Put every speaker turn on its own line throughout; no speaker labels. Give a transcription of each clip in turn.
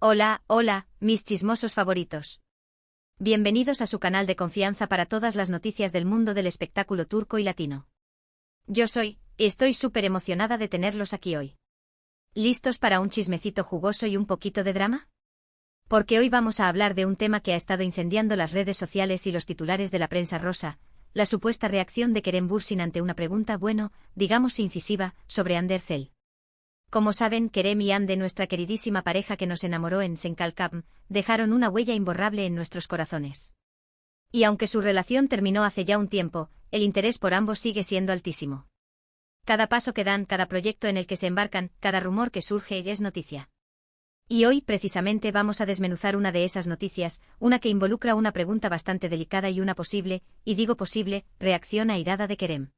Hola, hola, mis chismosos favoritos. Bienvenidos a su canal de confianza para todas las noticias del mundo del espectáculo turco y latino. Estoy súper emocionada de tenerlos aquí hoy. ¿Listos para un chismecito jugoso y un poquito de drama? Porque hoy vamos a hablar de un tema que ha estado incendiando las redes sociales y los titulares de la prensa rosa, la supuesta reacción de Kerem Bürsin ante una pregunta, digamos incisiva, sobre Hande Erçel. Como saben, Kerem y Hande, nuestra queridísima pareja que nos enamoró en Senkalkam, dejaron una huella imborrable en nuestros corazones. Y aunque su relación terminó hace ya un tiempo, el interés por ambos sigue siendo altísimo. Cada paso que dan, cada proyecto en el que se embarcan, cada rumor que surge es noticia. Y hoy, precisamente, vamos a desmenuzar una de esas noticias, una que involucra una pregunta bastante delicada y una posible, y digo posible, reacción airada de Kerem.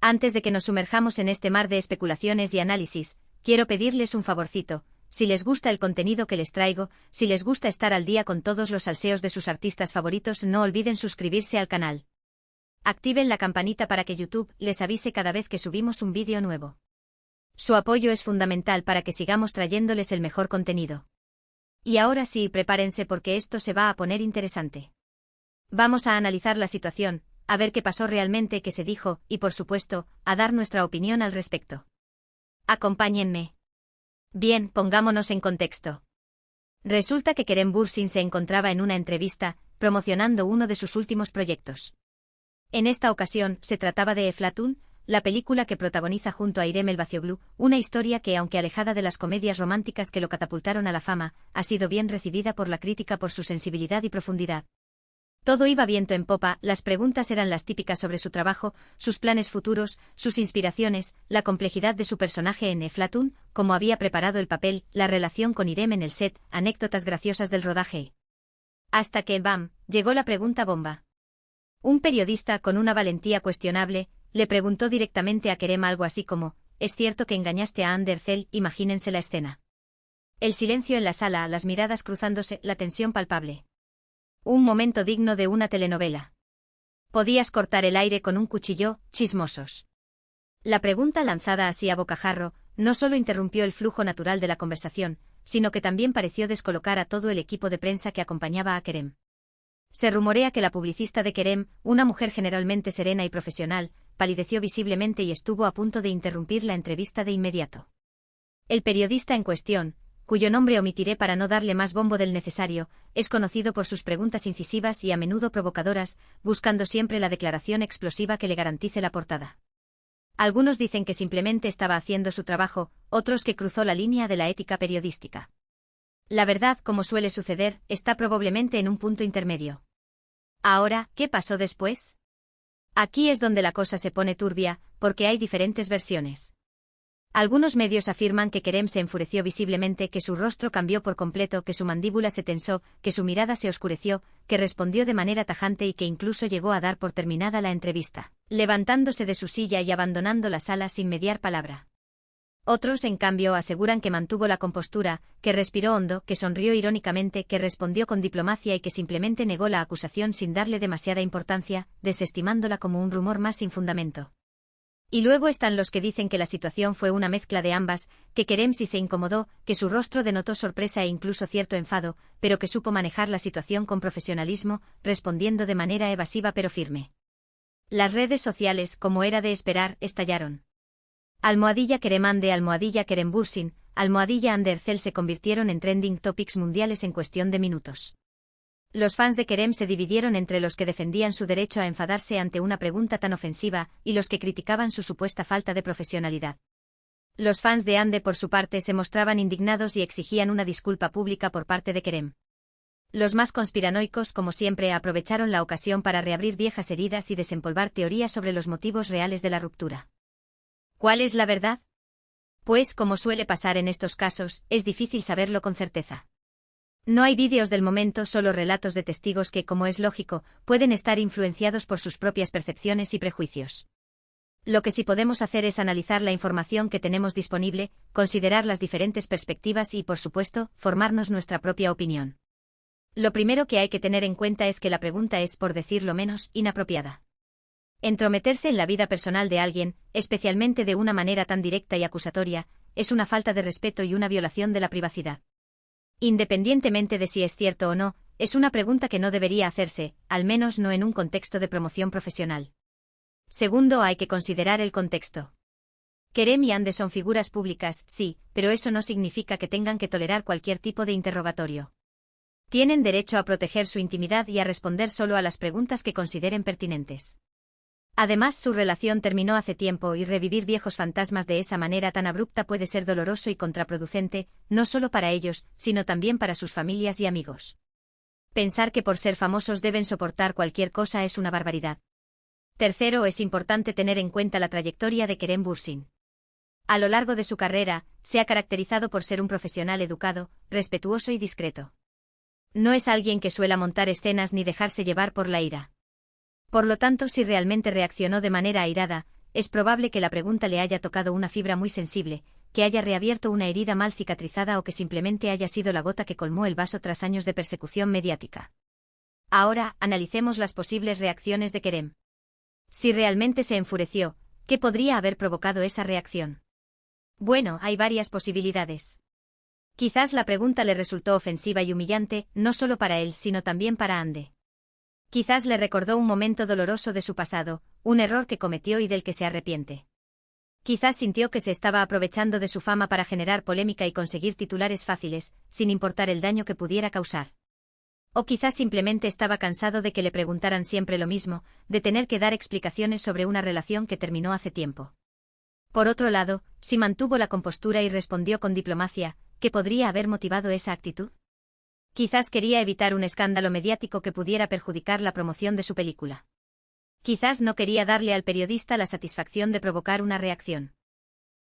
Antes de que nos sumerjamos en este mar de especulaciones y análisis, quiero pedirles un favorcito: si les gusta el contenido que les traigo, si les gusta estar al día con todos los salseos de sus artistas favoritos, no olviden suscribirse al canal. Activen la campanita para que YouTube les avise cada vez que subimos un vídeo nuevo. Su apoyo es fundamental para que sigamos trayéndoles el mejor contenido. Y ahora sí, prepárense porque esto se va a poner interesante. Vamos a analizar la situación, a ver qué pasó realmente, qué se dijo, y por supuesto, a dar nuestra opinión al respecto. Acompáñenme. Bien, pongámonos en contexto. Resulta que Kerem Bürsin se encontraba en una entrevista, promocionando uno de sus últimos proyectos. En esta ocasión, se trataba de Eflatun, la película que protagoniza junto a İrem Elbacıoğlu, una historia que, aunque alejada de las comedias románticas que lo catapultaron a la fama, ha sido bien recibida por la crítica por su sensibilidad y profundidad. Todo iba viento en popa, las preguntas eran las típicas sobre su trabajo, sus planes futuros, sus inspiraciones, la complejidad de su personaje en Eflatun, cómo había preparado el papel, la relación con İrem en el set, anécdotas graciosas del rodaje. Hasta que, ¡bam!, llegó la pregunta bomba. Un periodista, con una valentía cuestionable, le preguntó directamente a Kerem algo así como: ¿es cierto que engañaste a Hande Erçel? Imagínense la escena. El silencio en la sala, las miradas cruzándose, la tensión palpable. Un momento digno de una telenovela. Podías cortar el aire con un cuchillo, chismosos. La pregunta, lanzada así a bocajarro, no solo interrumpió el flujo natural de la conversación, sino que también pareció descolocar a todo el equipo de prensa que acompañaba a Kerem. Se rumorea que la publicista de Kerem, una mujer generalmente serena y profesional, palideció visiblemente y estuvo a punto de interrumpir la entrevista de inmediato. El periodista en cuestión, cuyo nombre omitiré para no darle más bombo del necesario, es conocido por sus preguntas incisivas y a menudo provocadoras, buscando siempre la declaración explosiva que le garantice la portada. Algunos dicen que simplemente estaba haciendo su trabajo, otros que cruzó la línea de la ética periodística. La verdad, como suele suceder, está probablemente en un punto intermedio. Ahora, ¿qué pasó después? Aquí es donde la cosa se pone turbia, porque hay diferentes versiones. Algunos medios afirman que Kerem se enfureció visiblemente, que su rostro cambió por completo, que su mandíbula se tensó, que su mirada se oscureció, que respondió de manera tajante y que incluso llegó a dar por terminada la entrevista, levantándose de su silla y abandonando la sala sin mediar palabra. Otros, en cambio, aseguran que mantuvo la compostura, que respiró hondo, que sonrió irónicamente, que respondió con diplomacia y que simplemente negó la acusación sin darle demasiada importancia, desestimándola como un rumor más sin fundamento. Y luego están los que dicen que la situación fue una mezcla de ambas, que Kerem sí se incomodó, que su rostro denotó sorpresa e incluso cierto enfado, pero que supo manejar la situación con profesionalismo, respondiendo de manera evasiva pero firme. Las redes sociales, como era de esperar, estallaron. _Kerem Hande, _Kerem Bürsin, _Hande Erçel se convirtieron en trending topics mundiales en cuestión de minutos. Los fans de Kerem se dividieron entre los que defendían su derecho a enfadarse ante una pregunta tan ofensiva y los que criticaban su supuesta falta de profesionalidad. Los fans de Hande, por su parte, se mostraban indignados y exigían una disculpa pública por parte de Kerem. Los más conspiranoicos, como siempre, aprovecharon la ocasión para reabrir viejas heridas y desempolvar teorías sobre los motivos reales de la ruptura. ¿Cuál es la verdad? Pues, como suele pasar en estos casos, es difícil saberlo con certeza. No hay vídeos del momento, solo relatos de testigos que, como es lógico, pueden estar influenciados por sus propias percepciones y prejuicios. Lo que sí podemos hacer es analizar la información que tenemos disponible, considerar las diferentes perspectivas y, por supuesto, formarnos nuestra propia opinión. Lo primero que hay que tener en cuenta es que la pregunta es, por decirlo menos, inapropiada. Entrometerse en la vida personal de alguien, especialmente de una manera tan directa y acusatoria, es una falta de respeto y una violación de la privacidad. Independientemente de si es cierto o no, es una pregunta que no debería hacerse, al menos no en un contexto de promoción profesional. Segundo, hay que considerar el contexto. Kerem y Ande son figuras públicas, sí, pero eso no significa que tengan que tolerar cualquier tipo de interrogatorio. Tienen derecho a proteger su intimidad y a responder solo a las preguntas que consideren pertinentes. Además, su relación terminó hace tiempo y revivir viejos fantasmas de esa manera tan abrupta puede ser doloroso y contraproducente, no solo para ellos, sino también para sus familias y amigos. Pensar que por ser famosos deben soportar cualquier cosa es una barbaridad. Tercero, es importante tener en cuenta la trayectoria de Kerem Bürsin. A lo largo de su carrera, se ha caracterizado por ser un profesional educado, respetuoso y discreto. No es alguien que suela montar escenas ni dejarse llevar por la ira. Por lo tanto, si realmente reaccionó de manera airada, es probable que la pregunta le haya tocado una fibra muy sensible, que haya reabierto una herida mal cicatrizada o que simplemente haya sido la gota que colmó el vaso tras años de persecución mediática. Ahora, analicemos las posibles reacciones de Kerem. Si realmente se enfureció, ¿qué podría haber provocado esa reacción? Bueno, hay varias posibilidades. Quizás la pregunta le resultó ofensiva y humillante, no solo para él, sino también para Ande. Quizás le recordó un momento doloroso de su pasado, un error que cometió y del que se arrepiente. Quizás sintió que se estaba aprovechando de su fama para generar polémica y conseguir titulares fáciles, sin importar el daño que pudiera causar. O quizás simplemente estaba cansado de que le preguntaran siempre lo mismo, de tener que dar explicaciones sobre una relación que terminó hace tiempo. Por otro lado, si mantuvo la compostura y respondió con diplomacia, ¿qué podría haber motivado esa actitud? Quizás quería evitar un escándalo mediático que pudiera perjudicar la promoción de su película. Quizás no quería darle al periodista la satisfacción de provocar una reacción.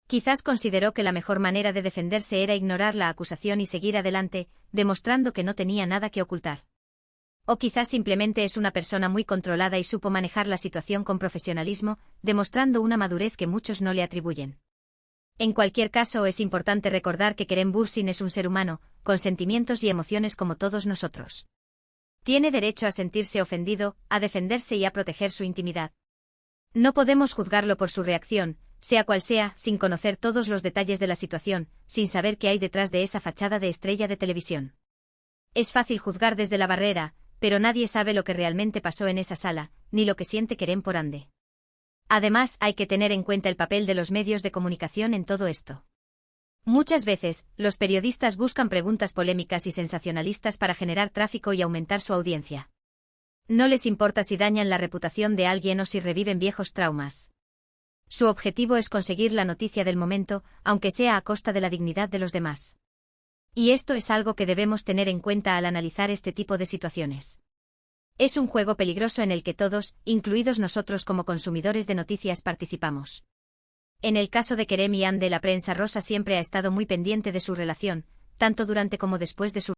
Quizás consideró que la mejor manera de defenderse era ignorar la acusación y seguir adelante, demostrando que no tenía nada que ocultar. O quizás simplemente es una persona muy controlada y supo manejar la situación con profesionalismo, demostrando una madurez que muchos no le atribuyen. En cualquier caso, es importante recordar que Kerem Bürsin es un ser humano, con sentimientos y emociones como todos nosotros. Tiene derecho a sentirse ofendido, a defenderse y a proteger su intimidad. No podemos juzgarlo por su reacción, sea cual sea, sin conocer todos los detalles de la situación, sin saber qué hay detrás de esa fachada de estrella de televisión. Es fácil juzgar desde la barrera, pero nadie sabe lo que realmente pasó en esa sala, ni lo que siente Kerem por Ande. Además, hay que tener en cuenta el papel de los medios de comunicación en todo esto. Muchas veces, los periodistas buscan preguntas polémicas y sensacionalistas para generar tráfico y aumentar su audiencia. No les importa si dañan la reputación de alguien o si reviven viejos traumas. Su objetivo es conseguir la noticia del momento, aunque sea a costa de la dignidad de los demás. Y esto es algo que debemos tener en cuenta al analizar este tipo de situaciones. Es un juego peligroso en el que todos, incluidos nosotros como consumidores de noticias, participamos. En el caso de Kerem y Ande, la prensa rosa siempre ha estado muy pendiente de su relación, tanto durante como después de su